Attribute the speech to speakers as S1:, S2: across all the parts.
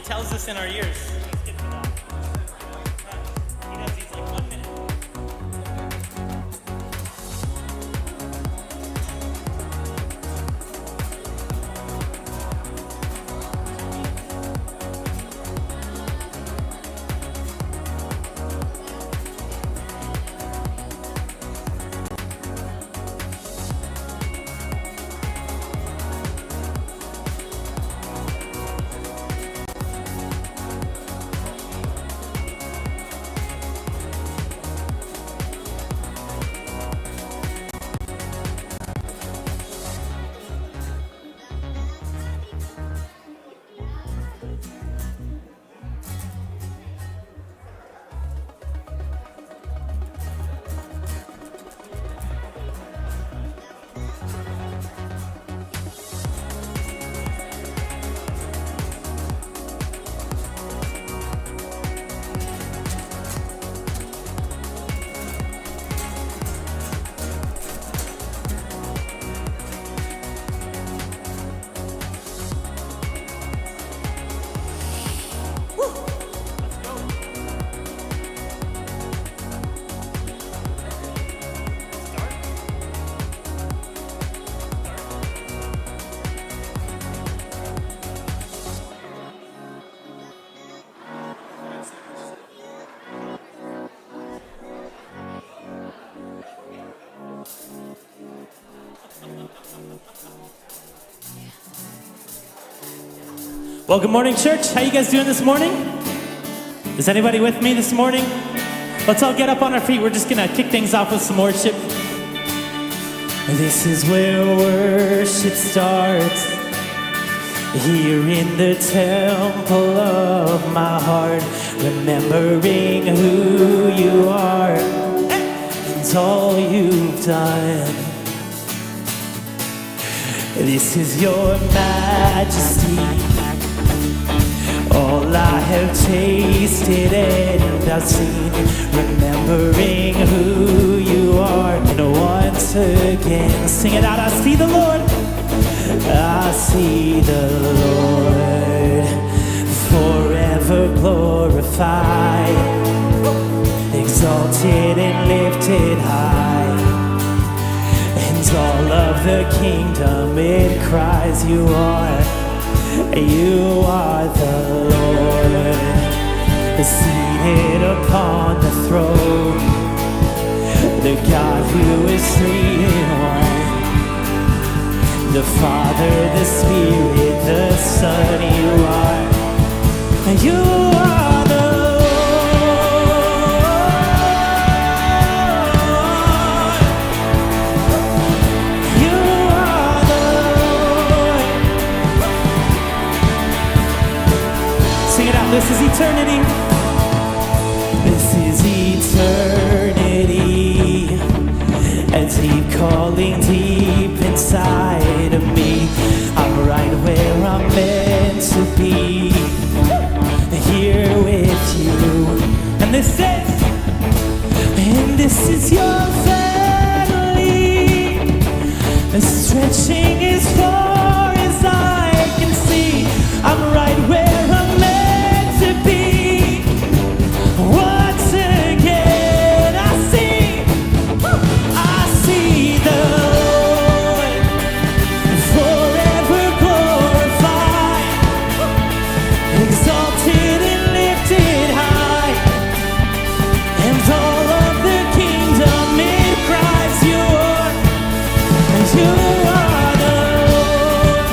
S1: tells us in our ears. He does these like 1 minute. Well, good morning, church. How you guys doing this morning? Is anybody with me this morning? Let's all get up on our feet. We're just going to kick things off with some worship. This is where worship starts. Here in the temple of my heart, remembering who you are and all you've done. This is your majesty. All I have tasted and I've seen, remembering who you are. And once again, sing it out. I see the Lord. I see the Lord forever glorified, exalted and lifted high. And all of the kingdom, it cries, you are the Lord, seated upon the throne, the God who is 3 in 1, the Father, the Spirit, the Son. You are the This is eternity. This is eternity. A deep calling deep inside of me. I'm right where I'm meant to be, here with you. And this is your family, stretching as far as I can see. I'm right where I'm meant to be. Once again I see the Lord forever glorified, exalted and lifted high, and all of the kingdom, it cries, you are the Lord,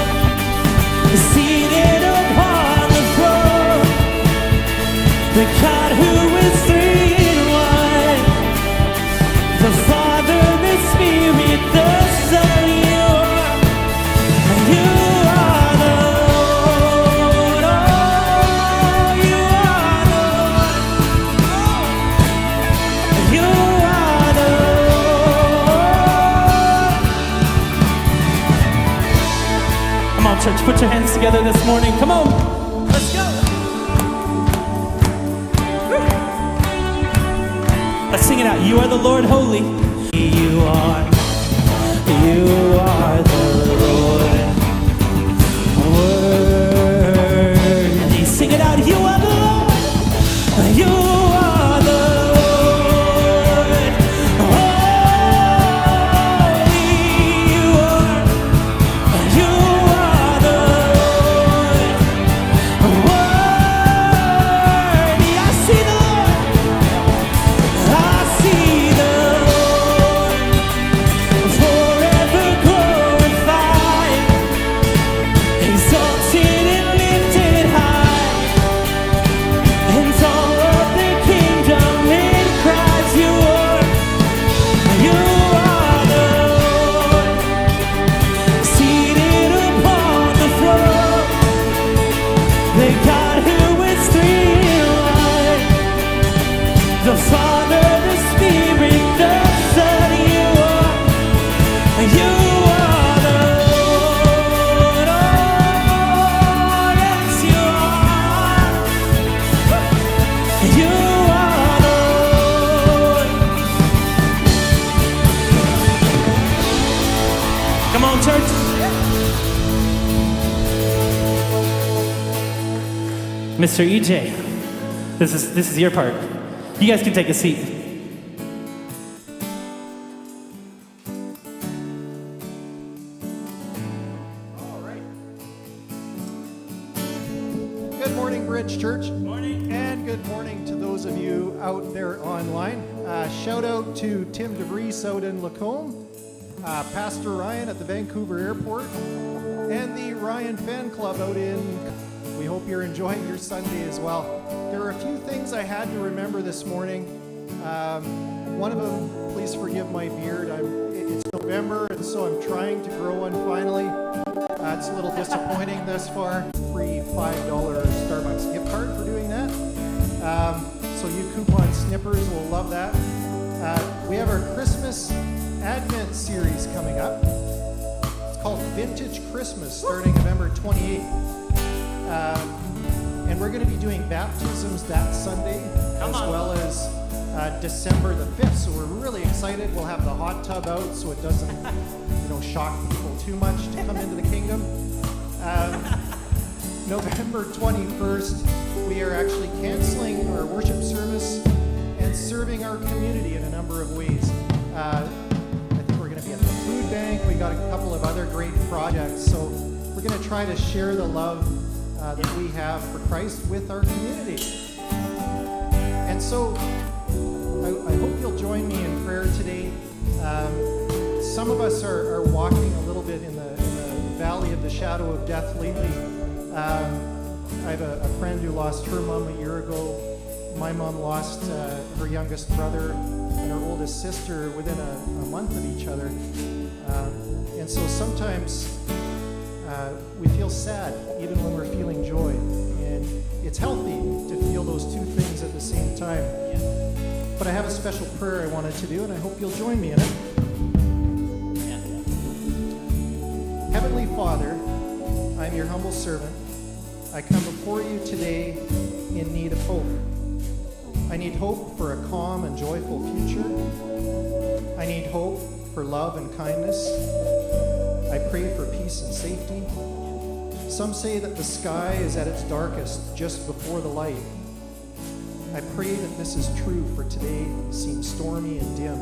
S1: seated upon the throne, the God who is 3 in 1, the Father, the Spirit, the Son. You are the Lord. Oh, you are the Lord. You are the Lord. Come on, church, put your hands together this morning. Come on, let's go. Let's sing it out. You are the Lord holy. You are the Lord worthy. Sing it out. the God who is three in one, the Father, the Spirit, the Son. You are the Lord. Oh, yes, you are. You are Lord. Come on, church. Mr. EJ, this is your part. You guys can take a seat.
S2: All right. Good morning, Bridge Church.
S1: Good morning.
S2: And good morning to those of you out there online. Shout out to Tim DeVries out in Lacombe, Pastor Ryan at the Vancouver Airport, and the Ryan Fan Club out in. We hope you're enjoying your Sunday as well. There are a few things I had to remember this morning. One of them, please forgive my beard. It's November, and so I'm trying to grow one finally. It's a little disappointing thus far. Free $5 Starbucks gift card for doing that. So you coupon snippers will love that. We have our Christmas Advent series coming up. It's called Vintage Christmas, starting November 28th. And we're going to be doing baptisms that Sunday, well as December the 5th. So we're really excited. We'll have the hot tub out so it doesn't, shock people too much to come into the kingdom. November 21st, we are actually canceling our worship service and serving our community in a number of ways. I think we're going to be at the food bank. We got a couple of other great projects. So we're going to try to share the love that we have for Christ with our community. And so I hope you'll join me in prayer today. Some of us are walking a little bit in the valley of the shadow of death lately. I have a friend who lost her mom a year ago. My mom lost her youngest brother and her oldest sister within a month of each other. And so sometimes we feel sad even when we're feeling joy. And it's healthy to feel those two things at the same time. But I have a special prayer I wanted to do, and I hope you'll join me in it. Heavenly Father, I'm your humble servant. I come before you today in need of hope. I need hope for a calm and joyful future. I need hope for love and kindness. I pray for peace and safety. Some say that the sky is at its darkest just before the light. I pray that this is true, for today seems stormy and dim.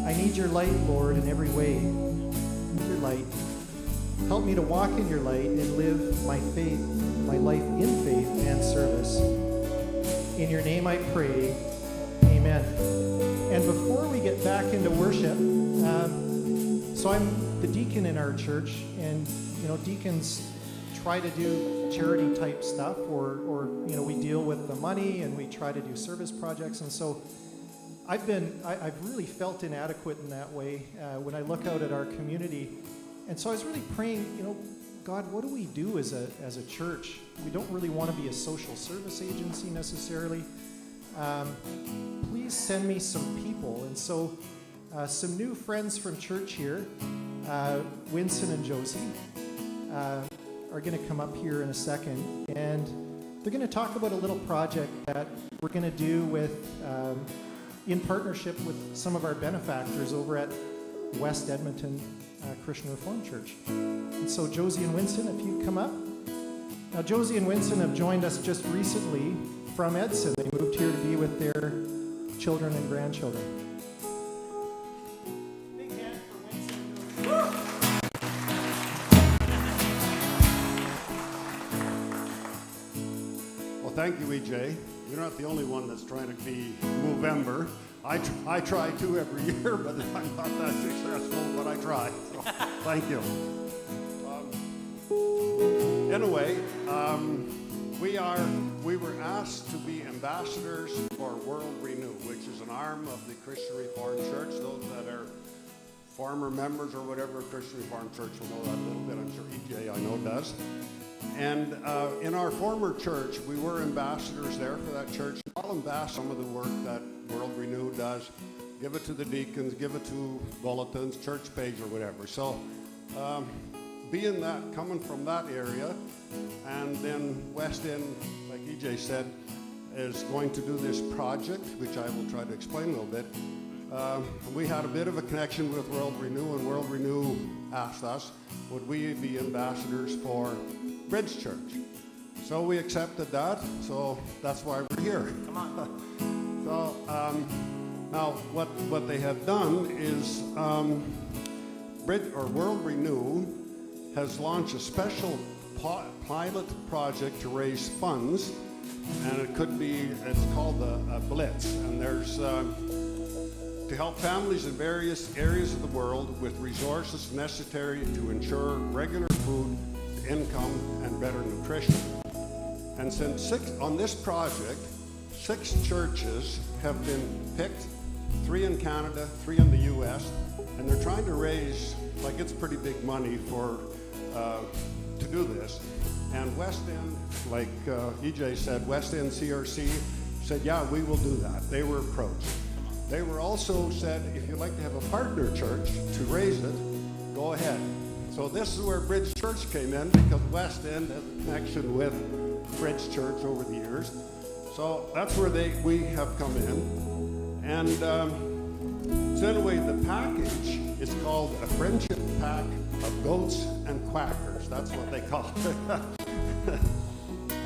S2: I need your light, Lord, in every way. Your light. Help me to walk in your light and live my life in faith and service. In your name I pray, amen. And before we get back into worship, so I'm the deacon in our church, and deacons try to do charity type stuff, or we deal with the money and we try to do service projects. And so I've really felt inadequate in that way when I look out at our community. And so I was really praying, God, what do we do as a church? We don't really want to be a social service agency necessarily. Please send me some people. And so some new friends from church here, Winston and Josie, are going to come up here in a second, and they're going to talk about a little project that we're going to do in partnership with some of our benefactors over at West Edmonton Christian Reformed Church. And so Josie and Winston, if you come up. Now Josie and Winston have joined us just recently from Edson. They moved here to be with their children and grandchildren. Big hand for Winston and Josie.
S3: Well, thank you, EJ. You're not the only one that's trying to be Movember. I try too every year, but I'm not that successful, but I try. So, thank you. Anyway, we were asked to be ambassadors for World Renew, which is an arm of the Christian Reformed Church. Those that are former members or whatever of Christian Reformed Church will know that a little bit. I'm sure EJ I know does. And in our former church, we were ambassadors there for that church. I'll ambassador some of the work that World Renew does. Give it to the deacons, give it to bulletins, church page, or whatever. So being that, coming from that area, and then West End, like EJ said, is going to do this project, which I will try to explain a little bit. We had a bit of a connection with World Renew, and World Renew asked us, would we be ambassadors for Bridge Church? So we accepted that, so that's why we're here.
S1: Come on.
S3: So now what they have done is World Renew has launched a special pilot project to raise funds, and it's called a Blitz, and there's to help families in various areas of the world with resources necessary to ensure regular food, income, and better nutrition. And since on this project, 6 churches have been picked, 3 in Canada, 3 in the U.S., and they're trying to raise, like, it's pretty big money for to do this. And West End, like EJ said, West End CRC said, yeah, we will do that. They were approached. They were also said, if you'd like to have a partner church to raise it, go ahead. So this is where Bridge Church came in, because West End has a connection with Bridge Church over the years. So that's where we have come in. And so anyway, the package is called a friendship pack of goats and quackers. That's what they call it.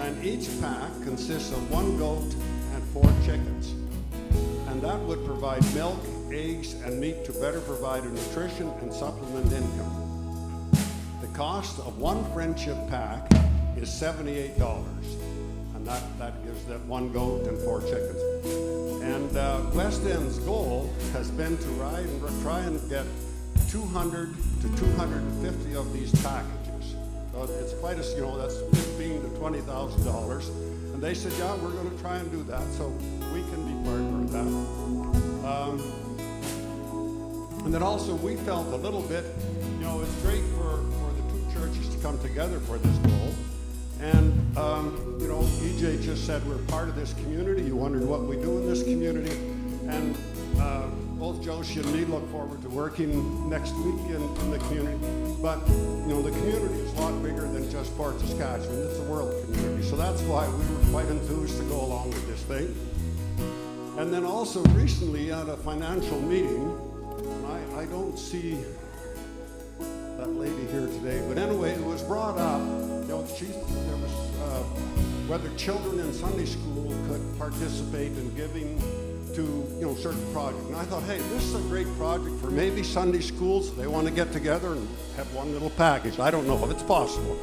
S3: And each pack consists of 1 goat and 4 chickens. And that would provide milk, eggs, and meat to better provide a nutrition and supplement income. The cost of 1 friendship pack is $78. And that gives that 1 goat and 4 chickens. And West End's goal has been to try and get 200 to 250 of these packages. So it's quite a, that's $15,000 to $20,000. And they said, yeah, we're going to try and do that, so we can be partner of that. And then also we felt a little bit, it's great for the 2 churches to come together for this goal. And, EJ just said we're part of this community. You wondered what we do in this community. And both Joshi and me look forward to working next week in the community. But, the community is a lot bigger than just Fort Saskatchewan. It's a world community. So that's why we were quite enthused to go along with this thing. And then also recently at a financial meeting, and I don't see that lady here today, but anyway, it was brought up, there was whether children in Sunday school could participate in giving to, certain projects. And I thought, hey, this is a great project for maybe Sunday schools. They want to get together and have 1 little package. I don't know if it's possible.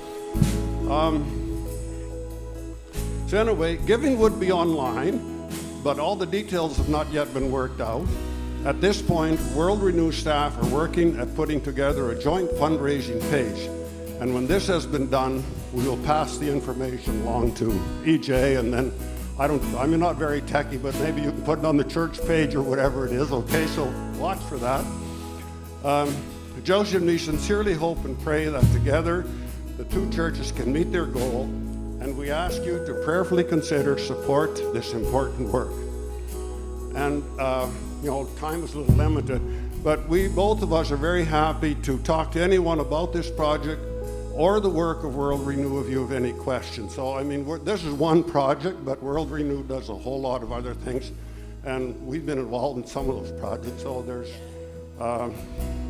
S3: So anyway, giving would be online, but all the details have not yet been worked out. At this point, World Renew staff are working at putting together a joint fundraising page. And when this has been done, we will pass the information along to EJ, and then I'm not very techy, but maybe you can put it on the church page or whatever it is, okay? So watch for that. Joshi and me sincerely hope and pray that together the 2 churches can meet their goal, and we ask you to prayerfully consider support this important work. And time is a little limited, but both of us are very happy to talk to anyone about this project or the work of World Renew if you have any questions. So, this is one project, but World Renew does a whole lot of other things, and we've been involved in some of those projects, so there's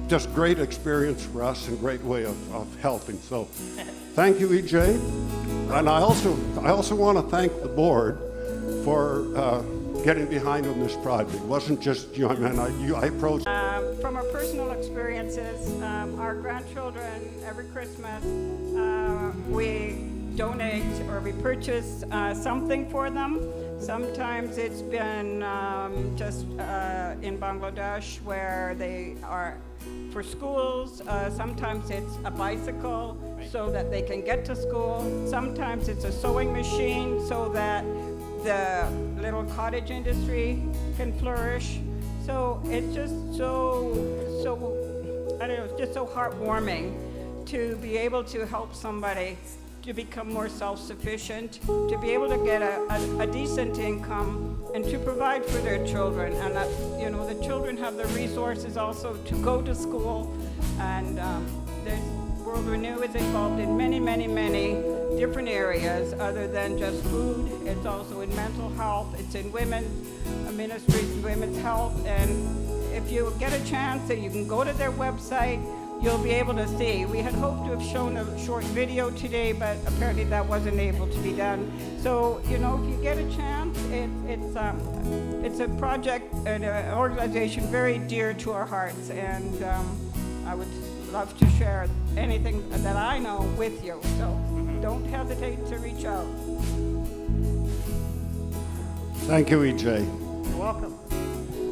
S3: just great experience for us and great way of helping. So, thank you, EJ. And I also want to thank the board for getting behind on this project. It wasn't just I approached.
S4: From our personal experiences, our grandchildren, every Christmas, we donate or we purchase something for them. Sometimes it's been just in Bangladesh where they are for schools. Sometimes it's a bicycle so that they can get to school. Sometimes it's a sewing machine so that the little cottage industry can flourish. So it's just so I don't know, it's just so heartwarming to be able to help somebody to become more self-sufficient, to be able to get a decent income, and to provide for their children. And that, you know, the children have the resources also to go to school. And World Renew is involved in many, many, many different areas other than just food. It's also in mental health. It's in women's ministries, women's health. And if you get a chance, that you can go to their website, you'll be able to see. We had hoped to have shown a short video today, but apparently that wasn't able to be done. So, you know, if you get a chance, it's a project and an organization very dear to our hearts, and I would love to share anything that I know with you. So don't hesitate to reach out.
S3: Thank you, EJ.
S2: You're welcome.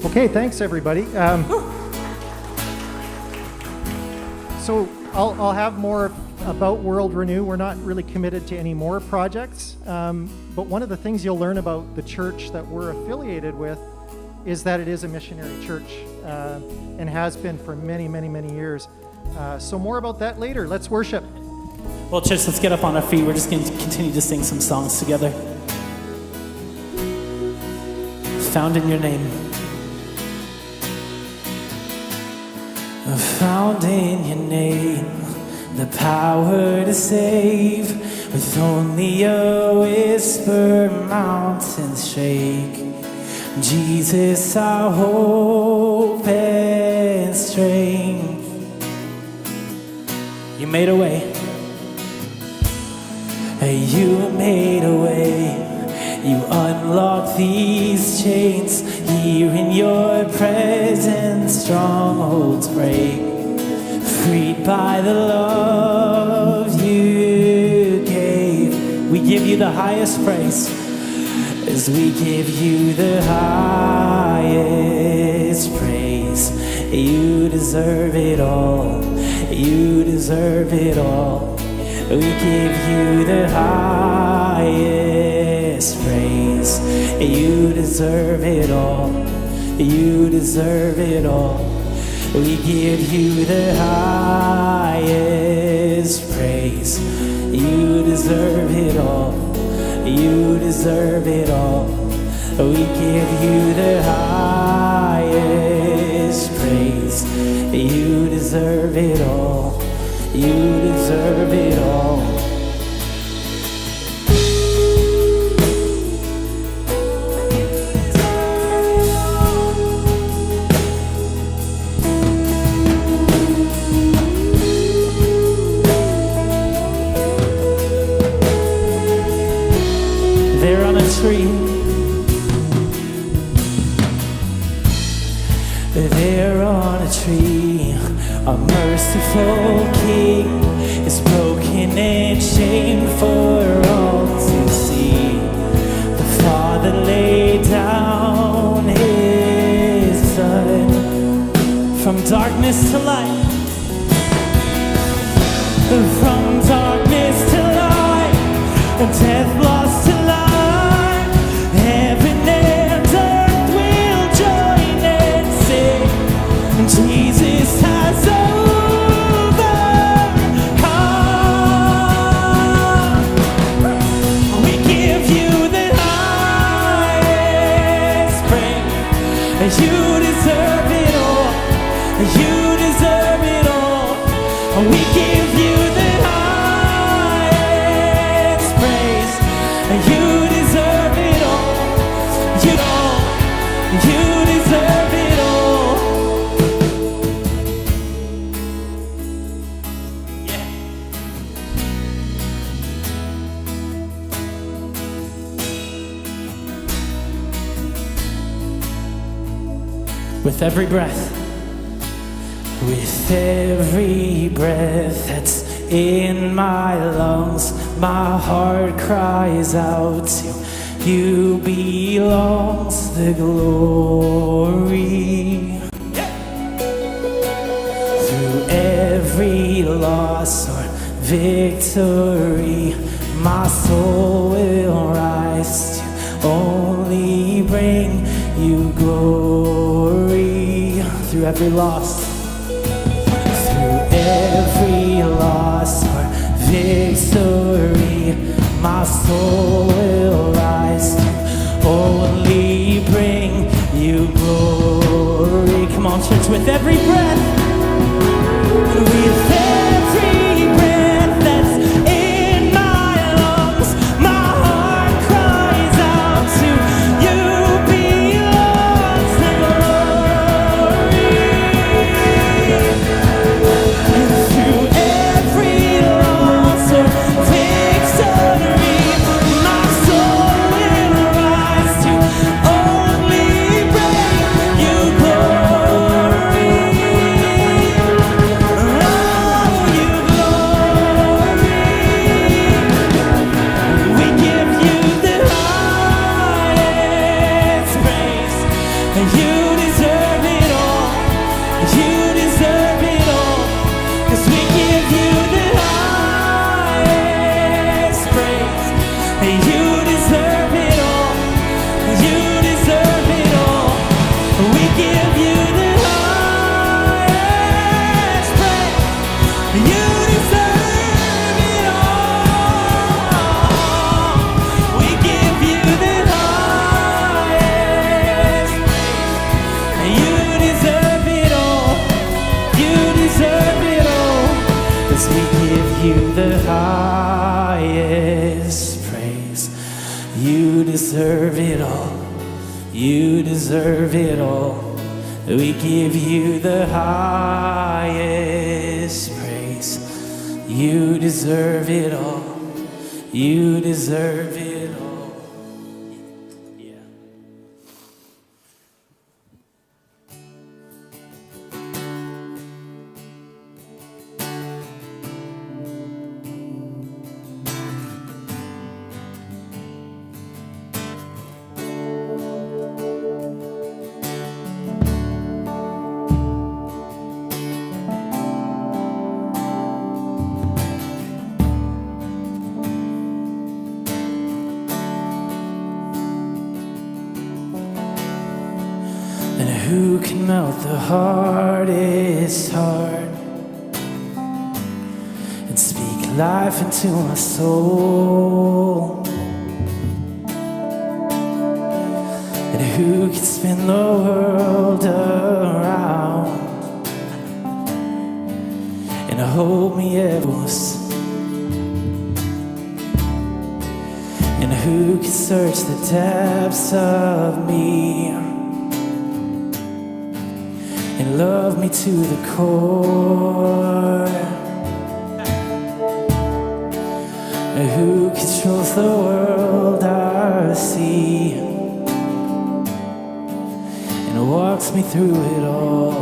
S2: Okay, thanks everybody. So I'll have more about World Renew. We're not really committed to any more projects, but one of the things you'll learn about the church that we're affiliated with is that it is a missionary church and has been for many, many, many years. So more about that later. Let's worship.
S1: Well, church, let's get up on our feet. We're just going to continue to sing some songs together. Found in your name. Found in your name, the power to save. With only a whisper, mountains shake. Jesus, our hope and strength. You made a way. You made a way. You unlock these chains. Here in your presence, strongholds break. Freed by the love you gave. We give you the highest praise. As we give you the highest praise. You deserve it all. You deserve it all. We give you the highest praise. You deserve it all. You deserve it all. We give you the highest praise. You deserve it all. You deserve it all. We give you the highest praise. You deserve it all. You deserve it all. There on a tree. There on a tree, a merciful King is broken in shame for all to see. The Father laid down His Son from darkness to light. From darkness to light, death lost to life. Heaven and earth will join and sing. Jesus has overcome. We give you the highest praise. You deserve it all. You deserve it all. We give you the highest praise. You deserve it all. You deserve it all. Yeah. With every breath. With every breath that's in my lungs, my heart cries out to you belongs the glory. Through every loss or victory, my soul will rise to only bring you glory. Through every loss, every loss or victory, my soul will rise to only bring you glory. Come on, church, with every breath, with every breath that's in my lungs, my heart cries out to you belongs the glory. And through every loss or victory, my soul will rise to only bring you glory. Oh, you glory. We give you the highest praise. You deserve it all. You deserve it all. 'Cause we give you the highest praise. You deserve it all. You deserve it all. We give you the highest praise. You deserve it all. We give you the highest praise. You deserve it all. You deserve it all. 'Cause we give you the highest praise. You deserve it all. You deserve it all. We give you the highest praise. You deserve it all. You deserve it all. Yeah. And who can melt the hardest heart and speak life into my soul? And who can spin the world around and hold me ever? And who can search the depths of me and love me to the core? And who controls the world I see and walks me through it all?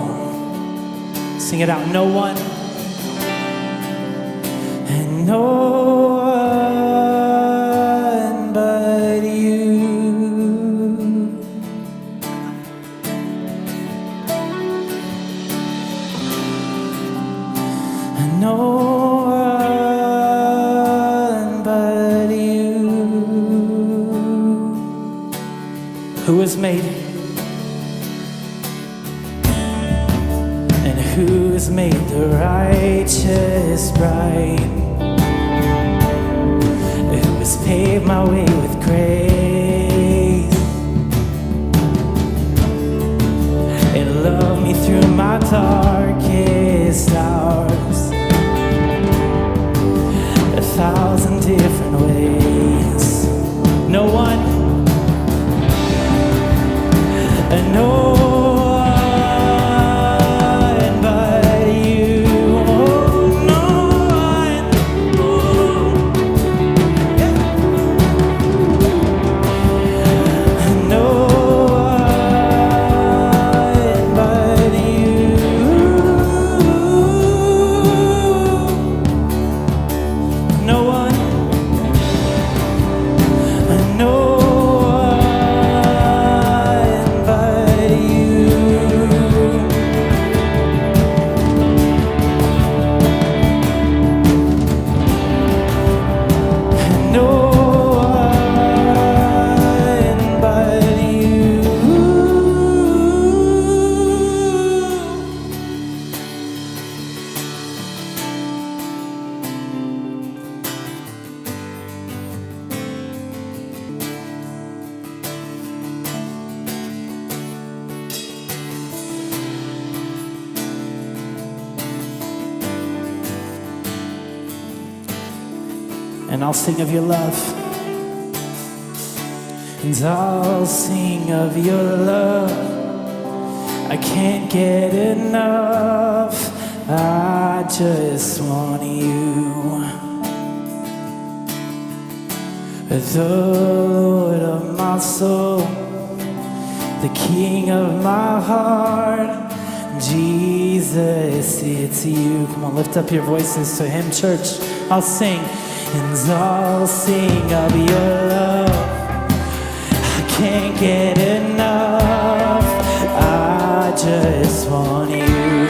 S1: Sing it out. No one. And no one but you. No one but you. Who has made it? And who has made the righteous bright? Who has paved my way with grace and loved me through my darkest hours? 1,000 different ways. No one, and no one but you. Oh, no one. Oh, yeah. and I'll sing of your love. And I'll sing of your love. I can't get enough. I just want you. The Lord of my soul, the King of my heart, Jesus, it's you. Come on, lift up your voices to him, church. I'll sing, and I'll sing of your love. I can't get enough. I just want you.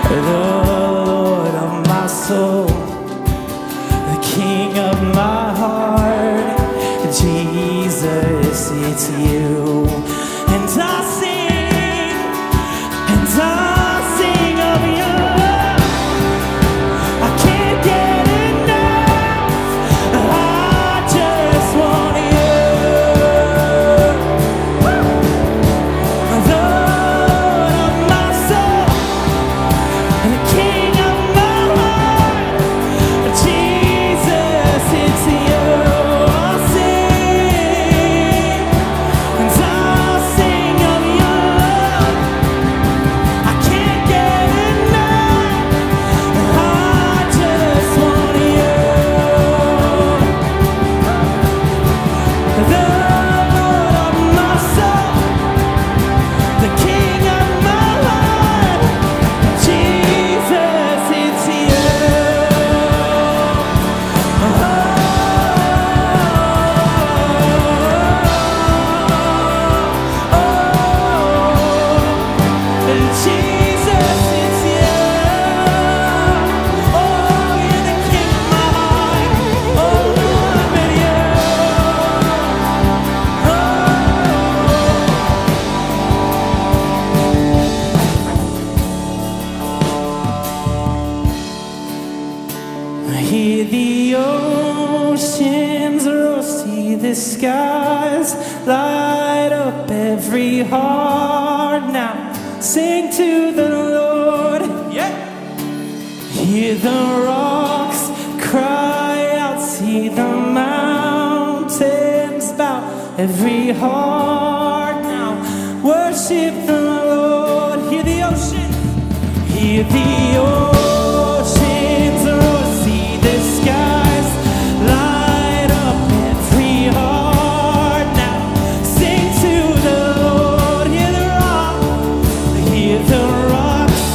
S1: The Lord of my soul, the King of my heart, Jesus, it's you. And I'll sing of your love. I can't get enough. I just want you. The Lord of my soul, the King of my heart, Jesus, it's you. I'll sing, and I'll sing of your love. I can't get enough. I just want you. The Lord of my soul, the King of my heart, Jesus, it's you. Jesus, it's you. Oh, you're the King of my heart. Oh, but you. I hear the oceans roar, see the skies light up every heart now. Sing to the Lord. Yeah. Hear the rocks cry out, see the mountains bow, every heart now. Worship the Lord. Hear the ocean. Hear the oceans roar, see the skies light up every heart now. Sing to the Lord. Hear the rocks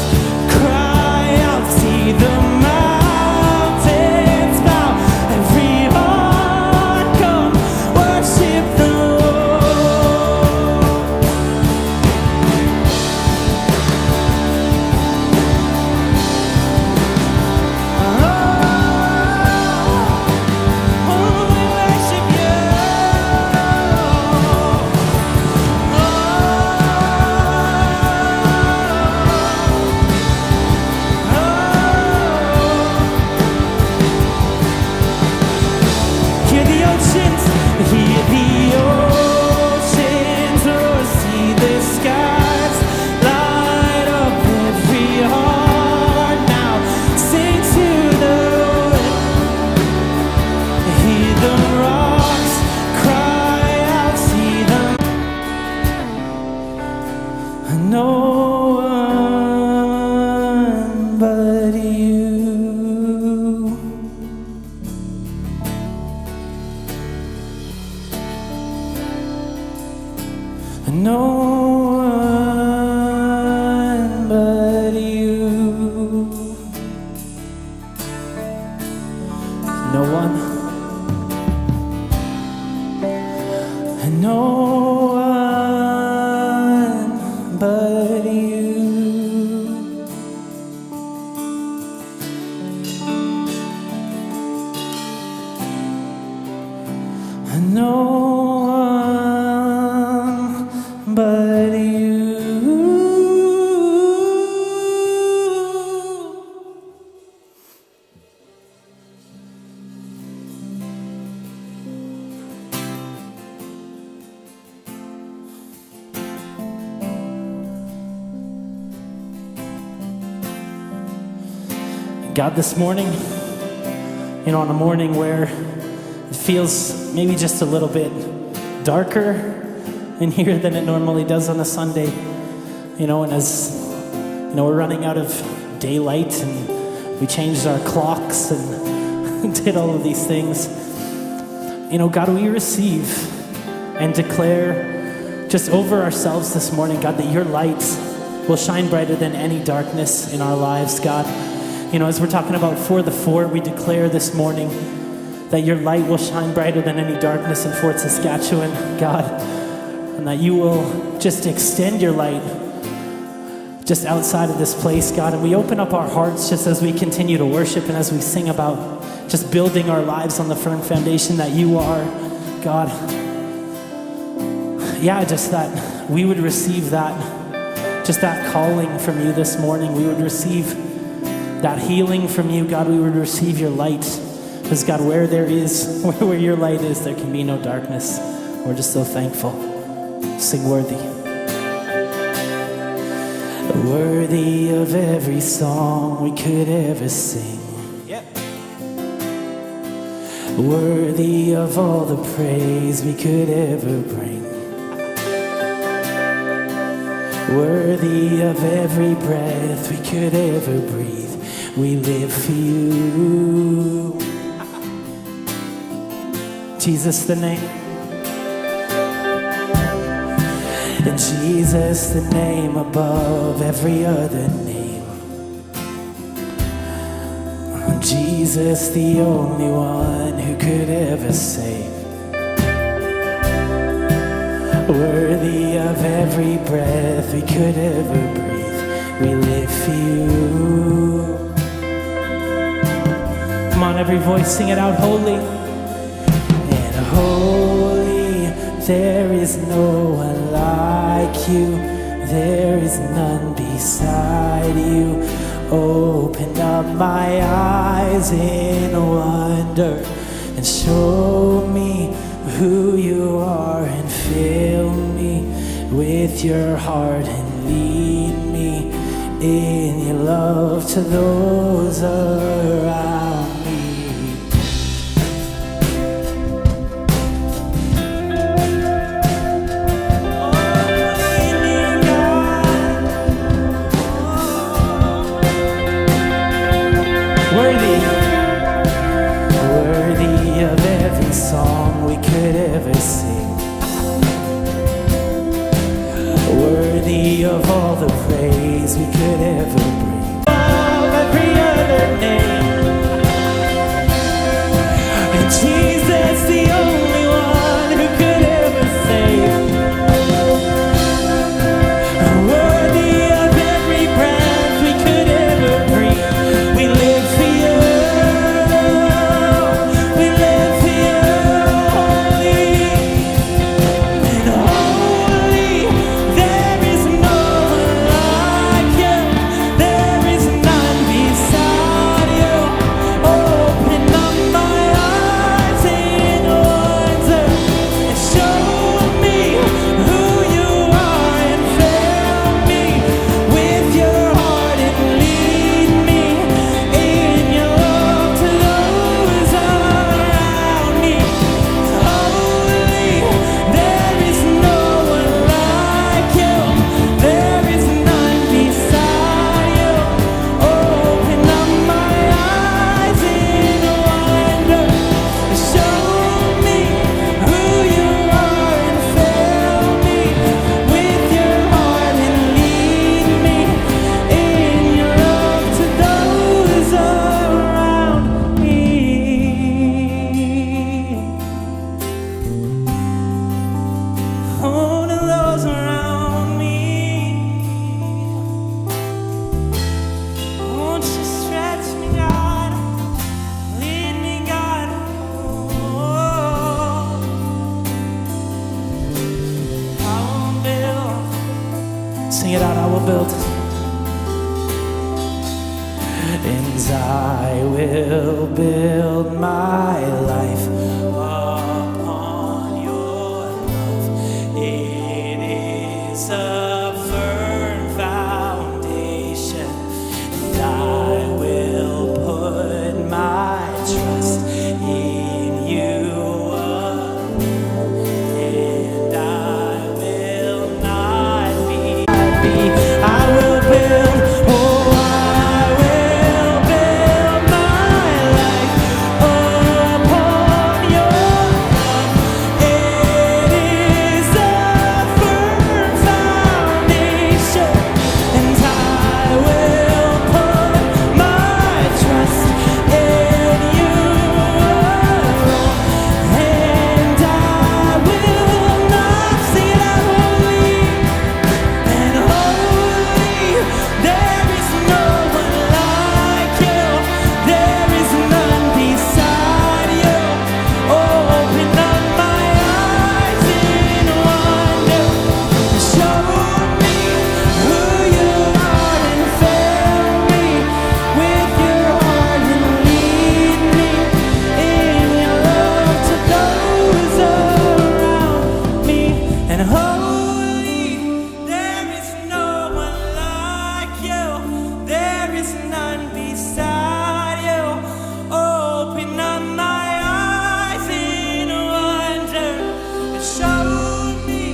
S1: cry out, see the mountains bow, every heart come worship the Lord. God, this morning, on a morning where it feels maybe just a little bit darker in here than it normally does on a Sunday, and as, we're running out of daylight and we changed our clocks and did all of these things, God, we receive and declare just over ourselves this morning, God, that your light will shine brighter than any darkness in our lives, God. As we're talking about ForTheFort, we declare this morning that your light will shine brighter than any darkness in Fort Saskatchewan, God, and that you will just extend your light just outside of this place, God. And we open up our hearts just as we continue to worship and as we sing about just building our lives on the firm foundation that you are, God. Yeah, just that we would receive that, just that calling from you this morning. We would receive that healing from you, God. We would receive your light. Because God, where your light is, there can be no darkness. We're just so thankful. Sing worthy. Worthy of every song we could ever sing. Yep. Worthy of all the praise we could ever bring. Worthy of every breath we could ever breathe. We live for you. Jesus the name. And Jesus the name above every other name. Jesus the only one who could ever save. Worthy of every breath we could ever breathe. We live for you. Come on, every voice, sing it out. Holy and holy, there is no one like you. There is none beside you. Open up my eyes in wonder and show me who you are, and fill me with your heart and lead me in your love to those around me. Worthy of every song we could ever sing. Worthy of all the praise we could ever bring. Above every other name. And Jesus the only one who could ever save. Worthy of every breath we could ever breathe. We live for you. We live for you. Holy and holy. There is no one like you. There is none beside you. Open up my eyes in wonder and show me who you are, and fill me with your heart and lead me in your love to those around me. Holy, there is no one like you. There is none beside you. Open up my eyes in wonder and show me who you are, and fill me with your heart and lead me in your love to those around me. Oh, to those around me. Won't you stretch me, God? Lead me, God. Oh, I will build. Sing it out. I will build. And I will build my life upon your love. It is a firm foundation, and I will trust in you. And I will not be. I will build, oh, I will build my life upon your love. It is a firm foundation, and I will put my trust in you alone. And I will not see that holy and holy. There is no one like you. There is none beside you. Open up my eyes in wonder. Show me who you are and fill me with your heart and lead me in your love to those around me. And holy, there is no one like you. There is none beside you. Open up my eyes in wonder. Show me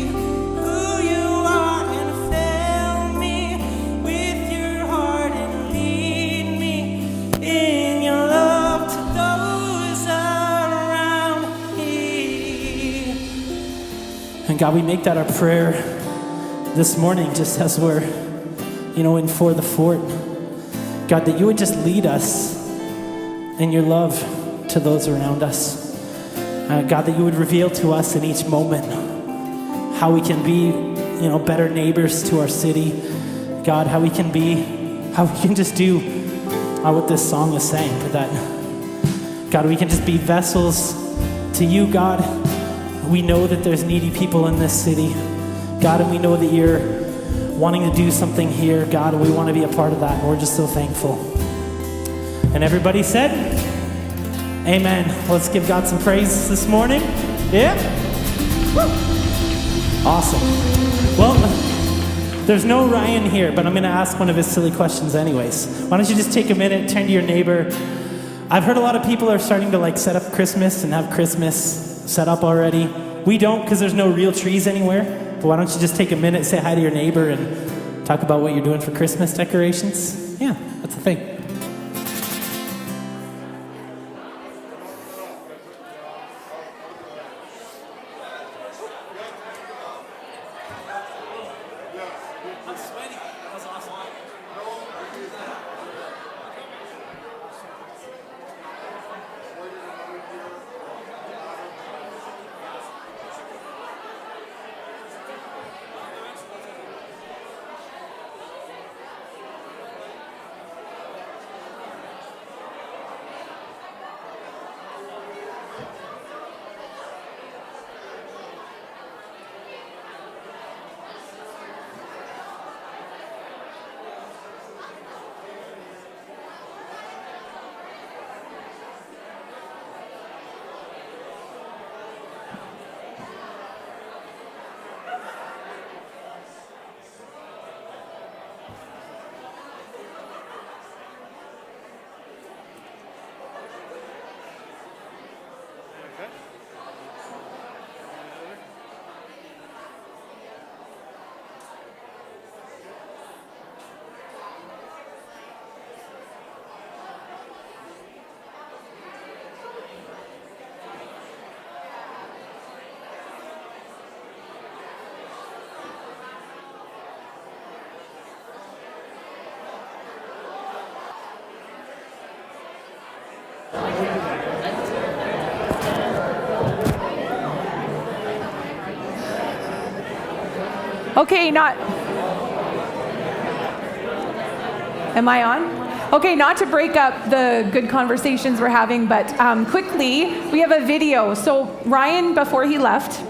S1: who you are and fill me with your heart and lead me in your love to those around me. And God, we make that our prayer this morning, just as we're, in For the Fort. God, that you would just lead us in your love to those around us. God, that you would reveal to us in each moment how we can be, better neighbors to our city. God, how we can just do what this song is saying. That, God, we can just be vessels to you, God. We know that there's needy people in this city, God, and we know that you're wanting to do something here, God, and we want to be a part of that, and we're just so thankful. And everybody said, amen. Let's give God some praise this morning. Yeah? Woo. Awesome. Well, there's no Ryan here, but I'm going to ask one of his silly questions anyways. Why don't you just take a minute, turn to your neighbor. I've heard a lot of people are starting to set up Christmas and have Christmas set up already. We don't, because there's no real trees anywhere. But why don't you just take a minute, say hi to your neighbor, and talk about what you're doing for Christmas decorations? Yeah, that's the thing. I'm sweaty. That was awesome.
S5: Okay, am I on? Okay, not to break up the good conversations we're having, but quickly, we have a video. So Ryan, before he left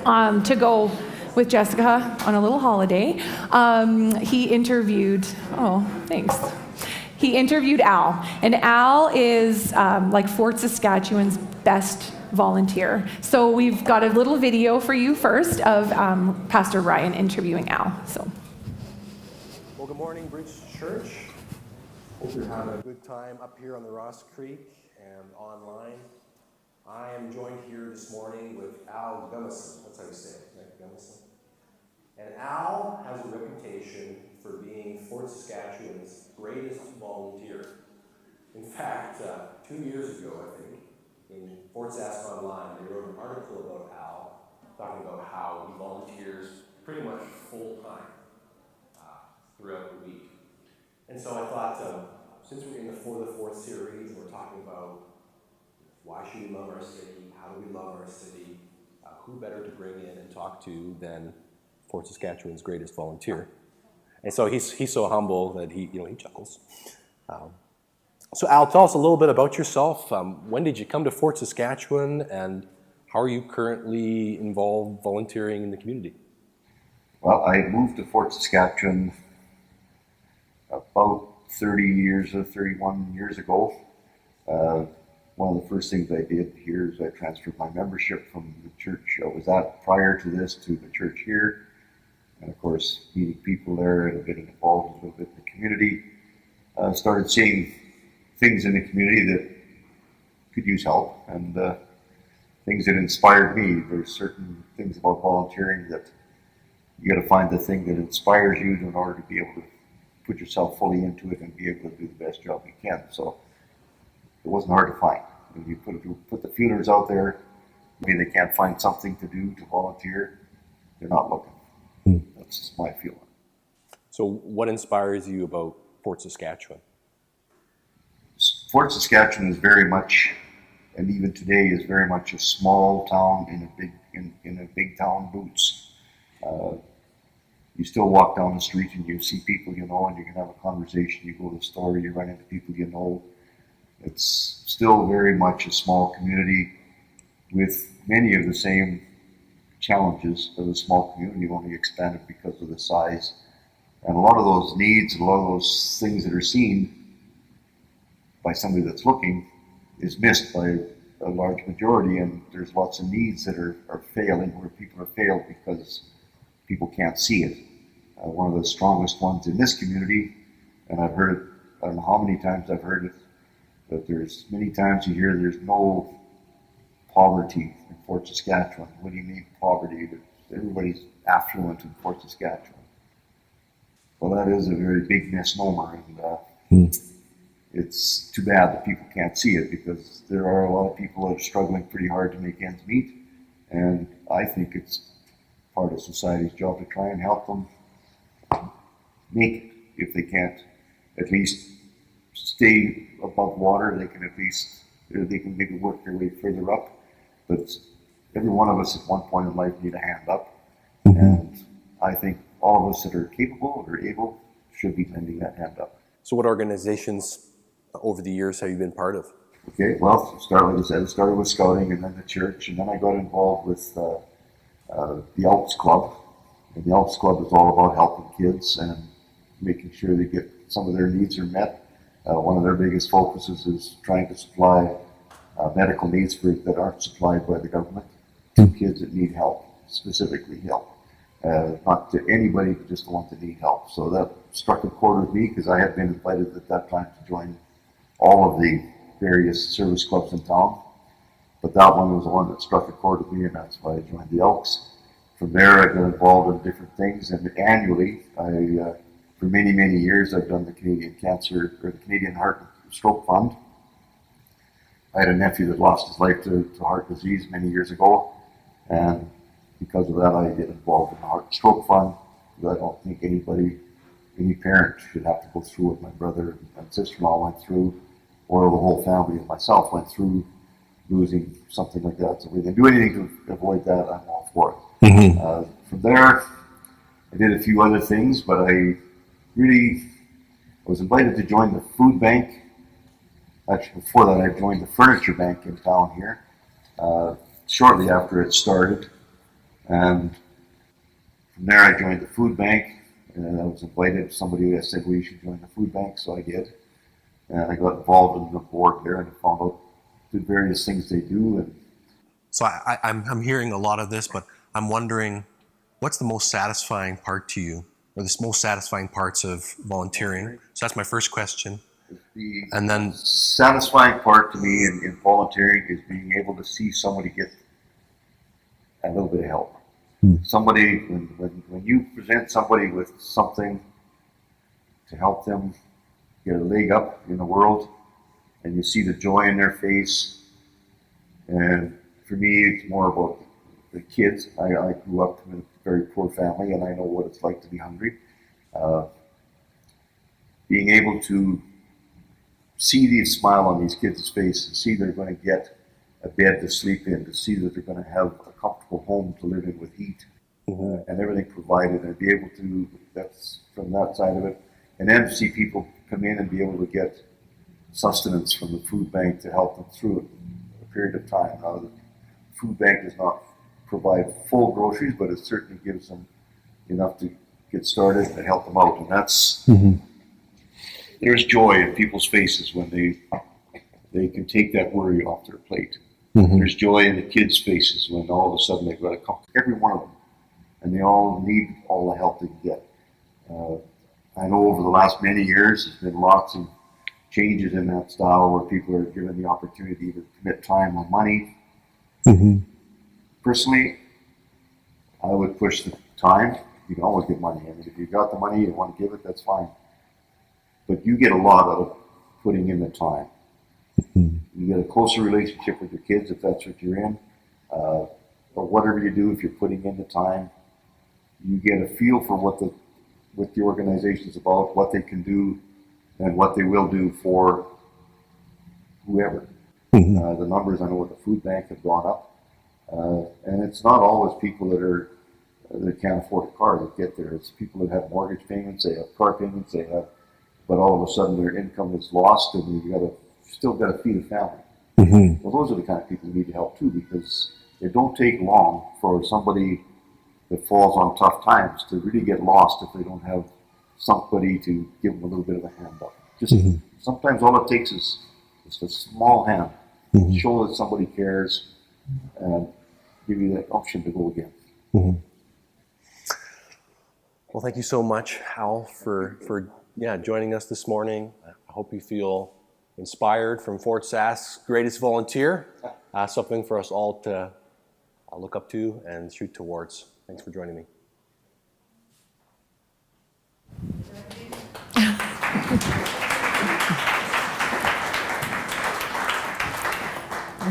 S5: to go with Jessica on a little holiday, he interviewed Al. And Al is Fort Saskatchewan's best volunteer. So we've got a little video for you first of Pastor Ryan interviewing Al.
S6: Well, good morning, Bridge Church. Hope you're having a good time up here on the Ross Creek
S7: and online. I am joined here this morning with Al Gummison. That's how you say it, right? Gummison. And Al has a reputation for being Fort Saskatchewan's greatest volunteer. In fact, 2 years ago, I think, in Fort Sask Online, they wrote an article about Al, talking about how he volunteers pretty much full-time throughout the week. And so I thought, since we're in the ForTheFort series, and we're talking about why should we love our city, how do we love our city, who better to bring in and talk to than Fort Saskatchewan's greatest volunteer? And so he's so humble that he chuckles. So Al, tell us a little bit about yourself. When did you come to Fort Saskatchewan, and how are you currently involved volunteering in the community?
S8: Well, I moved to Fort Saskatchewan about 31 years ago. One of the first things I did here is I transferred my membership from the church I was at prior to this to the church here. And of course, meeting people there and getting involved a little bit in the community. Started seeing things in the community that could use help, and things that inspired me. There's certain things about volunteering that you got to find the thing that inspires you in order to be able to put yourself fully into it and be able to do the best job you can. So it wasn't hard to find. When you put the feelers out there, maybe they can't find something to do to volunteer, they're not looking. That's just my feeling.
S7: So what inspires you about Fort Saskatchewan?
S8: Fort Saskatchewan is very much, and even today is very much, a small town in a big town boots. You still walk down the street and you see people you know, and you can have a conversation. You go to the store, you run into people you know. It's still very much a small community with many of the same challenges of a small community, only expanded because of the size. And a lot of those needs, a lot of those things that are seen by somebody that's looking is missed by a large majority, and there's lots of needs that are failing, where people are failed because people can't see it. One of the strongest ones in this community, and I've heard it, I don't know how many times I've heard it, but there's many times you hear there's no poverty in Fort Saskatchewan. What do you mean poverty? Everybody's affluent in Fort Saskatchewan. Well, that is a very big misnomer, and it's too bad that people can't see it, because there are a lot of people that are struggling pretty hard to make ends meet, and I think it's part of society's job to try and help them make it. If they can't at least stay above water, they can at least, they can maybe work their way further up. But every one of us at one point in life need a hand up, and I think all of us that are capable or able should be lending that hand up.
S7: So what organizations over the years have you been part of?
S8: Okay, well, like I said, it started with scouting and then the church, and then I got involved with the Elks Club. And the Elks Club is all about helping kids and making sure they get some of their needs are met. One of their biggest focuses is trying to supply medical needs that aren't supplied by the government to kids that need help, specifically help. Not to anybody, but just the ones that need help. So that struck a chord with me, because I had been invited at that time to join all of the various service clubs in town. But that one was the one that struck a chord with me, and that's why I joined the Elks. From there, I got involved in different things, and annually, for many, many years, I've done the Canadian Heart and Stroke Fund. I had a nephew that lost his life to heart disease many years ago, and because of that, I get involved in the Heart and Stroke Fund, because I don't think any parent should have to go through what my brother and sister-in-law went through, or the whole family and myself went through, losing something like that. So if we can do anything to avoid that, I'm all for it. From there, I did a few other things, but I was invited to join the food bank. Actually, before that, I joined the furniture bank in town here, shortly after it started. And from there, I joined the food bank, and I was invited. Somebody that said, well, you should join the food bank, so I did. And I got involved in the board there, and I found out the various things they do. And
S7: So I'm hearing a lot of this, but I'm wondering, what's the most satisfying part to you, or the most satisfying parts of volunteering? So that's my first question.
S8: The
S7: And then,
S8: satisfying part to me in volunteering is being able to see somebody get a little bit of help. Somebody, when you present somebody with something to help them get a leg up in the world, and you see the joy in their face, and for me, it's more about the kids. I grew up in a very poor family, and I know what it's like to be hungry. Being able to see the smile on these kids' faces, to see they're going to get a bed to sleep in, to see that they're going to have a comfortable home to live in with heat, and everything provided, and be able to, that's from that side of it. And then to see people come in and be able to get sustenance from the food bank to help them through a period of time. Now, the food bank does not provide full groceries, but it certainly gives them enough to get started and help them out. And that's, there's joy in people's faces when they can take that worry off their plate. There's joy in the kids' faces when all of a sudden they've got to come, every one of them, and they all need all the help they can get. I know over the last many years, there's been lots of changes in that style where people are given the opportunity to commit time or money. Personally, I would push the time. You can always get money. I mean, if you've got the money, you want to give it, that's fine. But you get a lot out of putting in the time. You get a closer relationship with your kids if that's what you're in. Or whatever you do, if you're putting in the time, you get a feel for what the organization's about, what they can do, and what they will do for whoever. The numbers, I know with the food bank, have gone up. And it's not always people that can't afford a car that get there. It's people that have mortgage payments, they have car payments, but all of a sudden their income is lost, and you still got to feed a family. Well, those are the kind of people who need help too, because it don't take long for somebody that falls on tough times to really get lost if they don't have somebody to give them a little bit of a hand up. Just sometimes all it takes is just a small hand, show that somebody cares, and give you that option to go again.
S7: well, thank you so much, Hal, for joining us this morning. I hope you feel inspired from Fort Sask's greatest volunteer, something for us all to look up to and shoot towards. Thanks for joining me.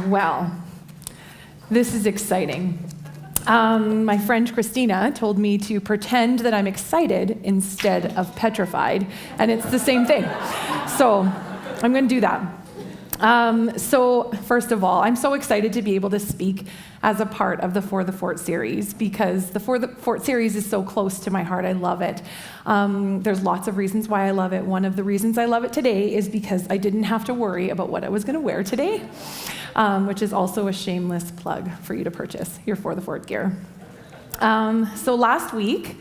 S5: Well, this is exciting. My friend Christina told me to pretend that I'm excited instead of petrified, and it's the same thing. So I'm going to do that. So first of all, I'm so excited to be able to speak as a part of the For the Fort series, because the For the Fort series is so close to my heart. I love it. There's lots of reasons why I love it. One of the reasons I love it today is because I didn't have to worry about what I was going to wear today, which is also a shameless plug for you to purchase your For the Fort gear. So last week,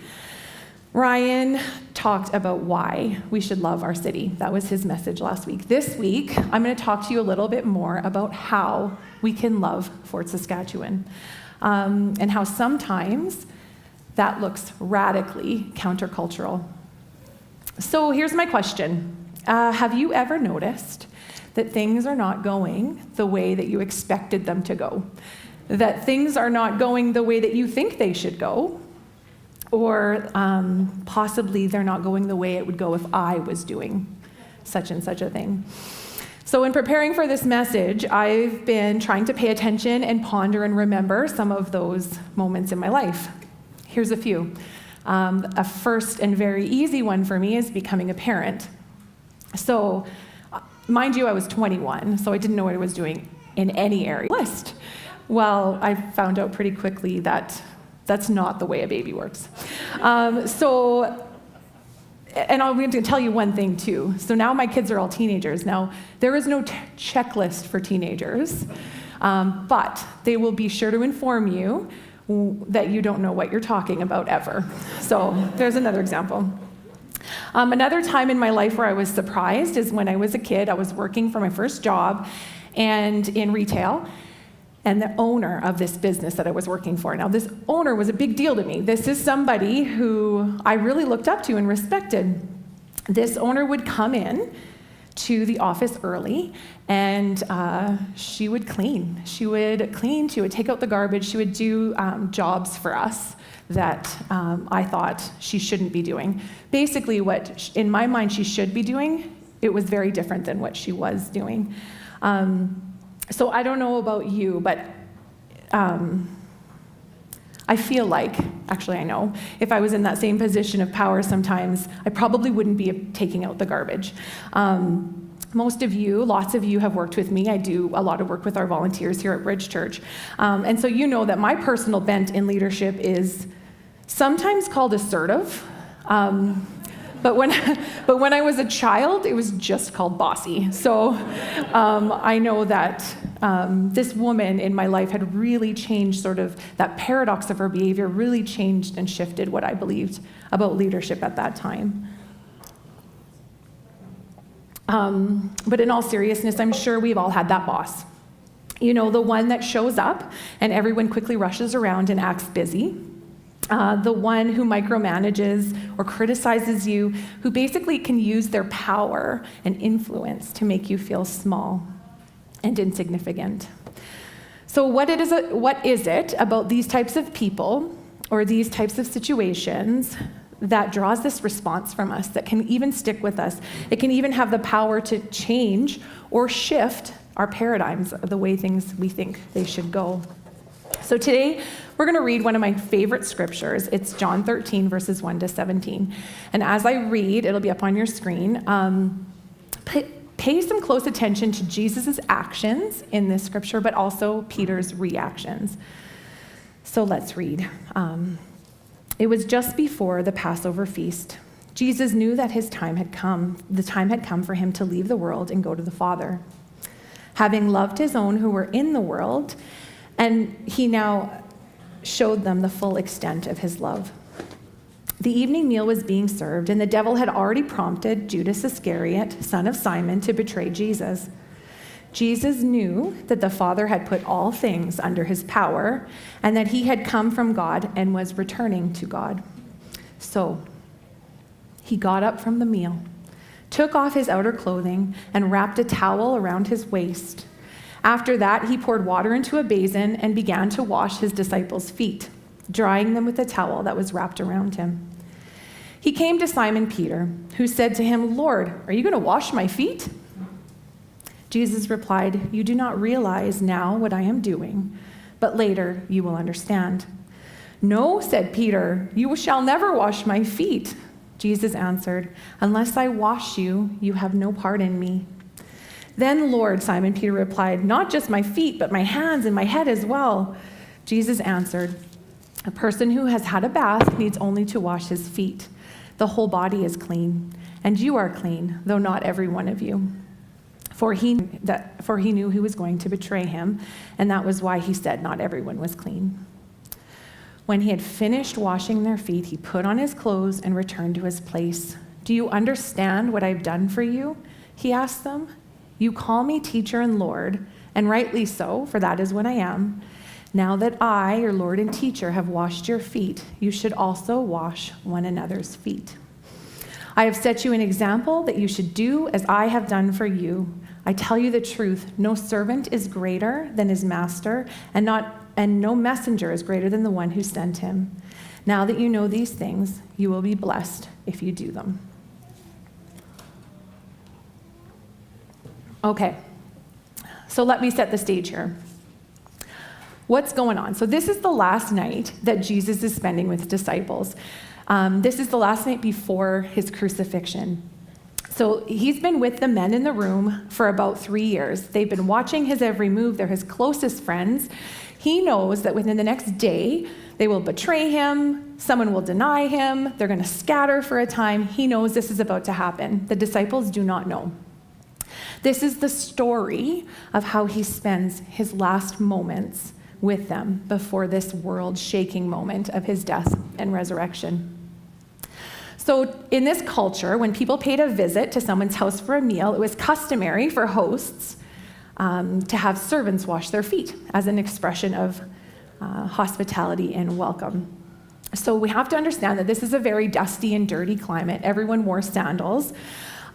S5: Ryan talked about why we should love our city. That was his message last week. This week, I'm going to talk to you a little bit more about how we can love Fort Saskatchewan, and how sometimes that looks radically countercultural. So here's my question. Have you ever noticed that things are not going the way that you expected them to go? That things are not going the way that you think they should go? Or possibly they're not going the way it would go if I was doing such and such a thing. So in preparing for this message, I've been trying to pay attention and ponder and remember some of those moments in my life. Here's a few. A first and very easy one for me is becoming a parent. So, mind you, I was 21, so I didn't know what I was doing in any area. Well, I found out pretty quickly that that's not the way a baby works. And I'm going to tell you one thing too. So now my kids are all teenagers. Now, there is no checklist for teenagers, but they will be sure to inform you that you don't know what you're talking about ever. So there's another example. Another time in my life where I was surprised is when I was a kid. I was working for my first job and in retail. And the owner of this business that I was working for. Now, this owner was a big deal to me. This is somebody who I really looked up to and respected. This owner would come in to the office early, and she would clean. She would take out the garbage, she would do jobs for us that I thought she shouldn't be doing. Basically, what in my mind she should be doing, it was very different than what she was doing. So I don't know about you, but I feel like, actually I know, if I was in that same position of power sometimes, I probably wouldn't be taking out the garbage. Most of you, lots of you have worked with me. I do a lot of work with our volunteers here at Bridge Church. And so you know that my personal bent in leadership is sometimes called assertive. But when I was a child, it was just called bossy. So I know that this woman in my life had really changed, sort of that paradox of her behavior really changed and shifted what I believed about leadership at that time. But in all seriousness, I'm sure we've all had that boss. You know, the one that shows up and everyone quickly rushes around and acts busy. The one who micromanages or criticizes you, who basically can use their power and influence to make you feel small and insignificant. So what is it about these types of people or these types of situations that draws this response from us, that can even stick with us? It can even have the power to change or shift our paradigms of the way we think they should go. So today, we're going to read one of my favorite scriptures. It's John 13, verses 1 to 17. And as I read, it'll be up on your screen, pay some close attention to Jesus' actions in this scripture, but also Peter's reactions. So let's read. It was just before the Passover feast. Jesus knew that his time had come. The time had come for him to leave the world and go to the Father. Having loved his own who were in the world, and he now showed them the full extent of his love. The evening meal was being served, and the devil had already prompted Judas Iscariot, son of Simon, to betray Jesus. Jesus knew that the Father had put all things under his power, and that he had come from God and was returning to God. So he got up from the meal, took off his outer clothing, and wrapped a towel around his waist. After that, he poured water into a basin and began to wash his disciples' feet, drying them with a towel that was wrapped around him. He came to Simon Peter, who said to him, "Lord, are you going to wash my feet?" Jesus replied, "You do not realize now what I am doing, but later you will understand." "No," said Peter, "you shall never wash my feet." Jesus answered, "Unless I wash you, you have no part in me." "Then, Lord," Simon Peter replied, "not just my feet, but my hands and my head as well." Jesus answered, "A person who has had a bath needs only to wash his feet. The whole body is clean, and you are clean, though not every one of you." For he knew who was going to betray him, and that was why he said not everyone was clean. When he had finished washing their feet, he put on his clothes and returned to his place. "Do you understand what I've done for you?" he asked them. "You call me teacher and Lord, and rightly so, for that is what I am. Now that I, your Lord and teacher, have washed your feet, you should also wash one another's feet. I have set you an example that you should do as I have done for you. I tell you the truth, no servant is greater than his master, and no messenger is greater than the one who sent him. Now that you know these things, you will be blessed if you do them." Okay, so let me set the stage here. What's going on? So this is the last night that Jesus is spending with disciples. This is the last night before his crucifixion. So he's been with the men in the room for about 3 years. They've been watching his every move. They're his closest friends. He knows that within the next day, they will betray him, someone will deny him, they're going to scatter for a time. He knows this is about to happen. The disciples do not know. This is the story of how he spends his last moments with them before this world-shaking moment of his death and resurrection. So in this culture, when people paid a visit to someone's house for a meal, it was customary for hosts to have servants wash their feet as an expression of hospitality and welcome. So we have to understand that this is a very dusty and dirty climate. Everyone wore sandals.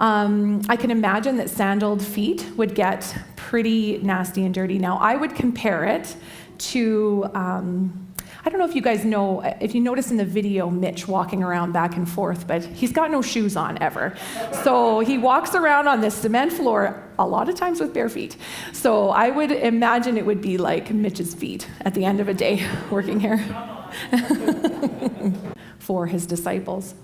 S5: I can imagine that sandaled feet would get pretty nasty and dirty. Now, I would compare it to, I don't know if you guys know, if you notice in the video Mitch walking around back and forth, but he's got no shoes on ever. So he walks around on this cement floor a lot of times with bare feet. So I would imagine it would be like Mitch's feet at the end of a day working here for his disciples.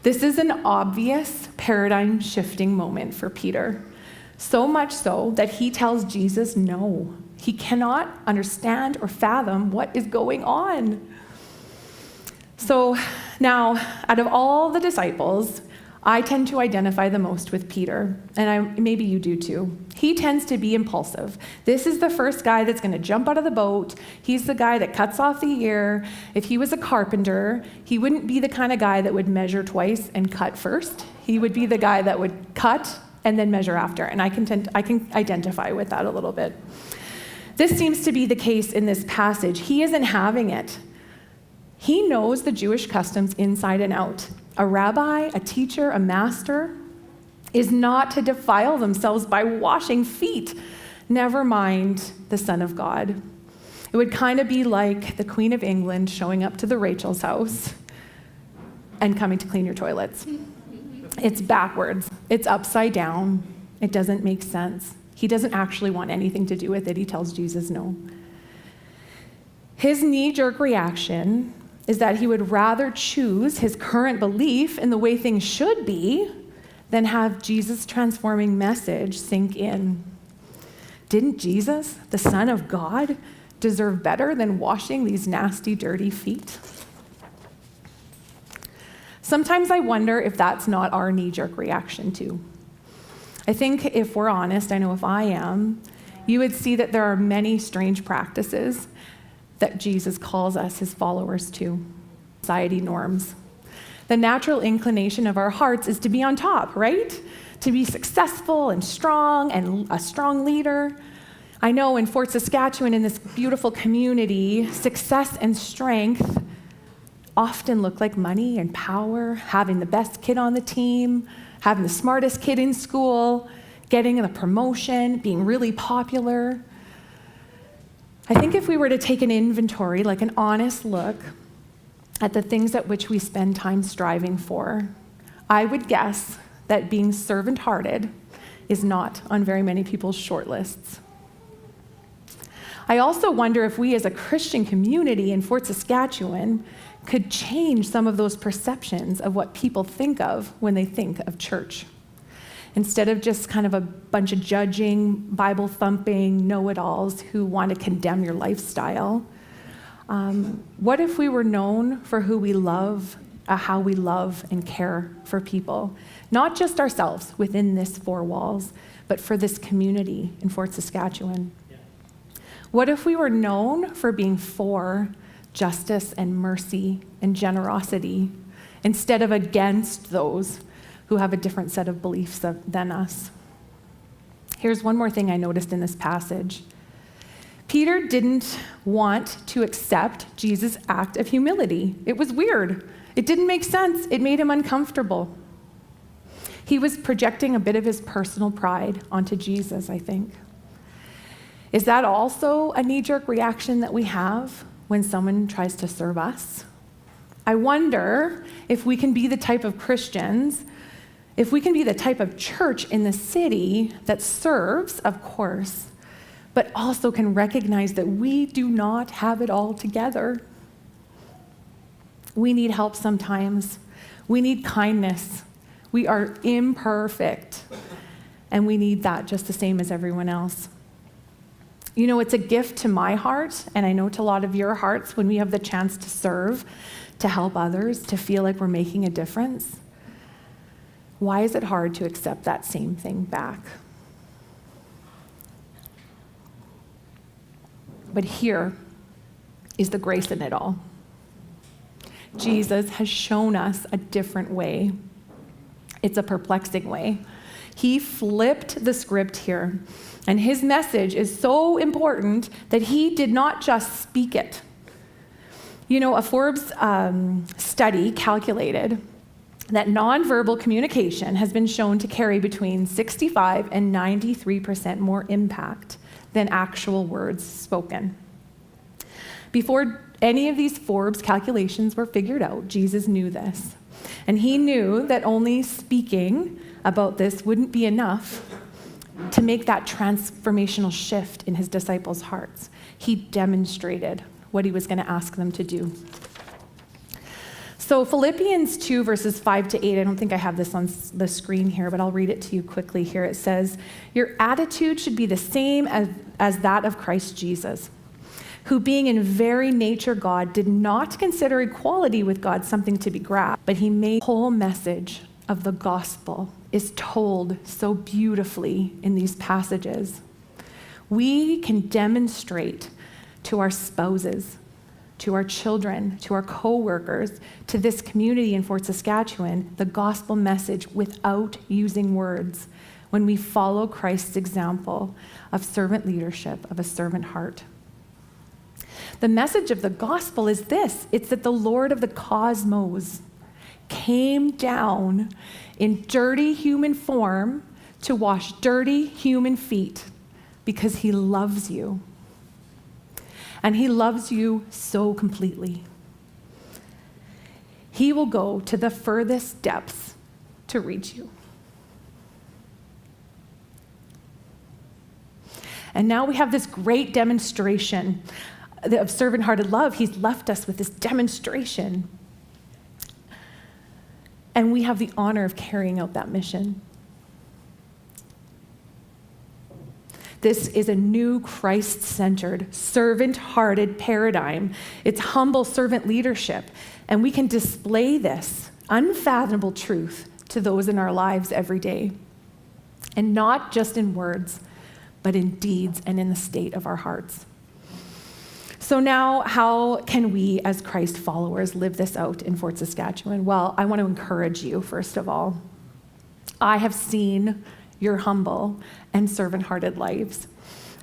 S5: This is an obvious paradigm shifting moment for Peter. So much so that he tells Jesus no. He cannot understand or fathom what is going on. So now, out of all the disciples, I tend to identify the most with Peter, and maybe you do too. He tends to be impulsive. This is the first guy that's going to jump out of the boat. He's the guy that cuts off the ear. If he was a carpenter, he wouldn't be the kind of guy that would measure twice and cut first. He would be the guy that would cut and then measure after, and I can identify with that a little bit. This seems to be the case in this passage. He isn't having it. He knows the Jewish customs inside and out. A rabbi, a teacher, a master is not to defile themselves by washing feet, never mind the Son of God. It would kind of be like the Queen of England showing up to the Rachel's house and coming to clean your toilets. It's backwards. It's upside down. It doesn't make sense. He doesn't actually want anything to do with it. He tells Jesus no. His knee-jerk reaction is that he would rather choose his current belief in the way things should be than have Jesus' transforming message sink in. Didn't Jesus, the Son of God, deserve better than washing these nasty, dirty feet? Sometimes I wonder if that's not our knee-jerk reaction too. I think if we're honest, I know if I am, you would see that there are many strange practices that Jesus calls us, his followers, to. Society norms. The natural inclination of our hearts is to be on top, right? To be successful and a strong leader. I know in Fort Saskatchewan, in this beautiful community, success and strength often look like money and power, having the best kid on the team, having the smartest kid in school, getting the promotion, being really popular. I think if we were to take an inventory, like an honest look at the things at which we spend time striving for, I would guess that being servant-hearted is not on very many people's short lists. I also wonder if we as a Christian community in Fort Saskatchewan could change some of those perceptions of what people think of when they think of church. Instead of just kind of a bunch of judging, Bible-thumping know-it-alls who want to condemn your lifestyle, what if we were known for who we love, how we love and care for people? Not just ourselves within this four walls, but for this community in Fort Saskatchewan. What if we were known for being for justice and mercy and generosity instead of against those who have a different set of beliefs than us? Here's one more thing I noticed in this passage. Peter didn't want to accept Jesus' act of humility. It was weird. It didn't make sense. It made him uncomfortable. He was projecting a bit of his personal pride onto Jesus, I think. Is that also a knee-jerk reaction that we have when someone tries to serve us? I wonder if we can be the type of Christians, if we can be the type of church in the city that serves, of course, but also can recognize that we do not have it all together. We need help sometimes. We need kindness. We are imperfect, and we need that just the same as everyone else. You know, it's a gift to my heart, and I know to a lot of your hearts, when we have the chance to serve, to help others, to feel like we're making a difference. Why is it hard to accept that same thing back? But here is the grace in it all. Jesus has shown us a different way. It's a perplexing way. He flipped the script here, and his message is so important that he did not just speak it. You know, a Forbes study calculated that nonverbal communication has been shown to carry between 65 and 93% more impact than actual words spoken. Before any of these Forbes calculations were figured out, Jesus knew this. And he knew that only speaking about this wouldn't be enough to make that transformational shift in his disciples' hearts. He demonstrated what he was going to ask them to do. So Philippians 2, verses 5 to 8, I don't think I have this on the screen here, but I'll read it to you quickly here. It says, "Your attitude should be the same as that of Christ Jesus, who being in very nature God did not consider equality with God something to be grasped, but he made the whole message of the gospel is told so beautifully in these passages. We can demonstrate to our spouses, to our children, to our co-workers, to this community in Fort Saskatchewan, the gospel message without using words when we follow Christ's example of servant leadership, of a servant heart. The message of the gospel is this: it's that the Lord of the cosmos came down in dirty human form to wash dirty human feet because he loves you. And he loves you so completely. He will go to the furthest depths to reach you. And now we have this great demonstration of servant-hearted love. He's left us with this demonstration. And we have the honor of carrying out that mission. This is a new Christ-centered, servant-hearted paradigm. It's humble servant leadership. And we can display this unfathomable truth to those in our lives every day. And not just in words, but in deeds and in the state of our hearts. So now, how can we as Christ followers live this out in Fort Saskatchewan? Well, I want to encourage you, first of all. I have seen your humble and servant-hearted lives.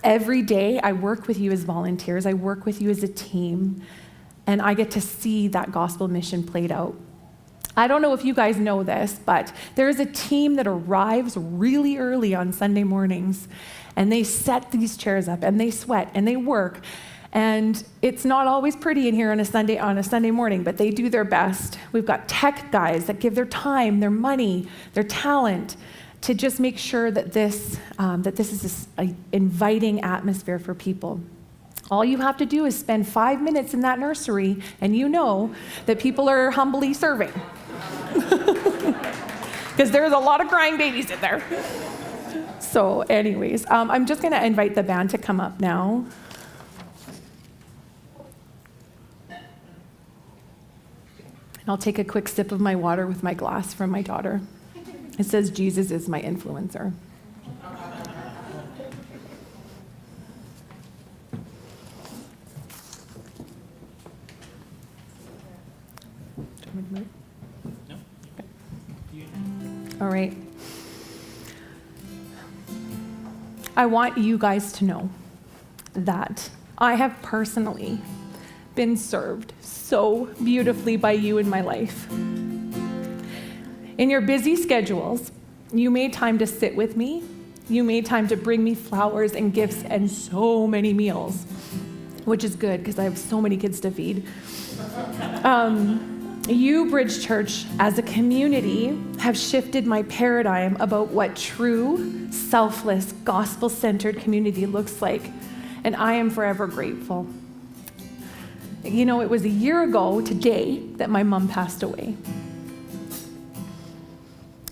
S5: Every day, I work with you as volunteers. I work with you as a team, and I get to see that gospel mission played out. I don't know if you guys know this, but there is a team that arrives really early on Sunday mornings, and they set these chairs up, and they sweat, and they work. And it's not always pretty in here on a Sunday morning, but they do their best. We've got tech guys that give their time, their money, their talent to just make sure that this is an inviting atmosphere for people. All you have to do is spend 5 minutes in that nursery, and you know that people are humbly serving. Because there's a lot of crying babies in there. So anyways, I'm just going to invite the band to come up now. And I'll take a quick sip of my water with my glass from my daughter. It says, Jesus is my influencer.
S1: No.
S5: All right. I want you guys to know that I have personally been served so beautifully by you in my life. In your busy schedules, you made time to sit with me. You made time to bring me flowers and gifts and so many meals, which is good because I have so many kids to feed. You, Bridge Church, as a community, have shifted my paradigm about what true, selfless, gospel-centered community looks like, and I am forever grateful. You know, it was a year ago today that my mom passed away.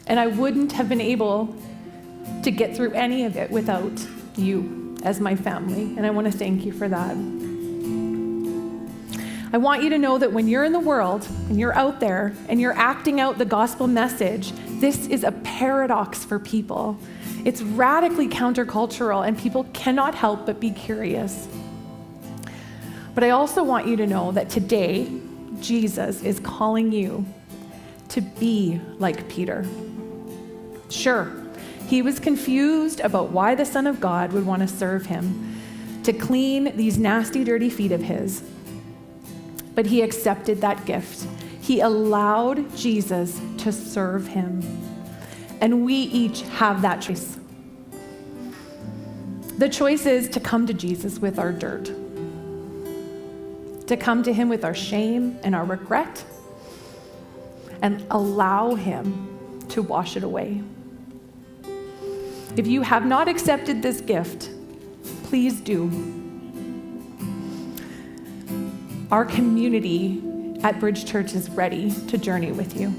S5: And I wouldn't have been able to get through any of it without you as my family, and I want to thank you for that. I want you to know that when you're in the world, and you're out there, and you're acting out the gospel message, this is a paradox for people. It's radically countercultural, and people cannot help but be curious. But I also want you to know that today, Jesus is calling you to be like Peter. Sure, he was confused about why the Son of God would want to serve him, to clean these nasty, dirty feet of his. But he accepted that gift. He allowed Jesus to serve him. And we each have that choice. The choice is to come to Jesus with our dirt, to come to him with our shame and our regret, and allow him to wash it away. If you have not accepted this gift, please do. Our community at Bridge Church is ready to journey with you.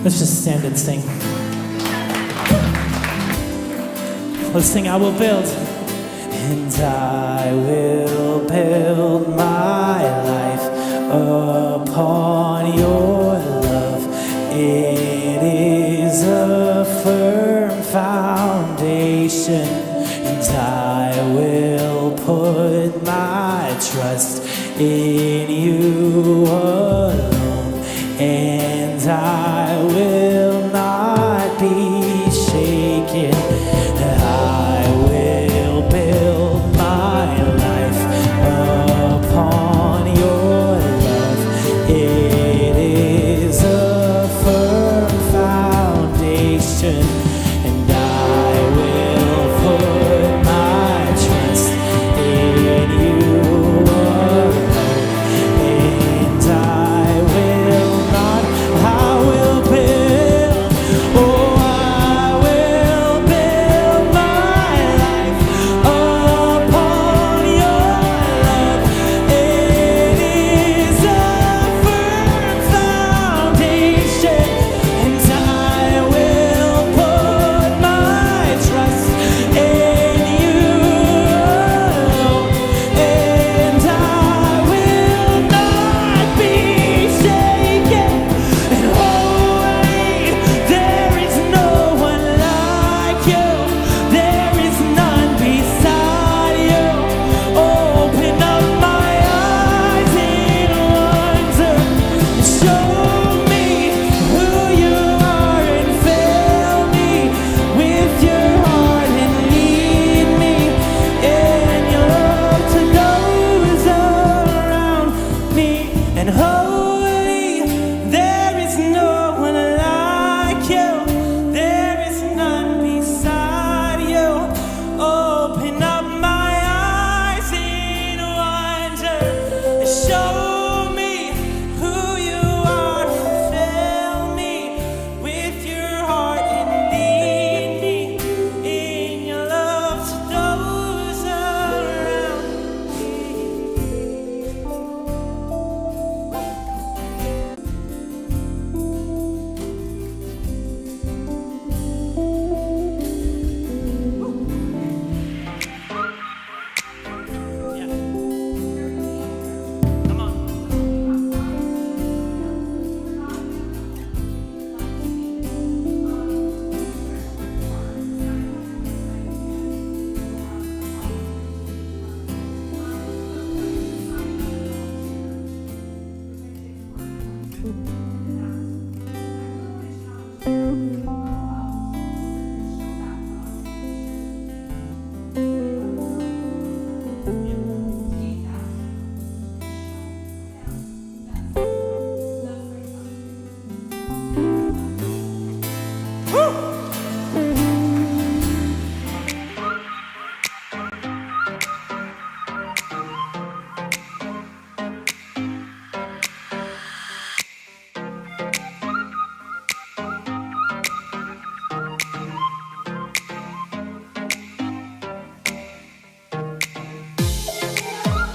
S1: Let's just stand and sing. Let's sing, I will build. And I will build my life upon your love. It is a firm foundation, and I will put my trust in you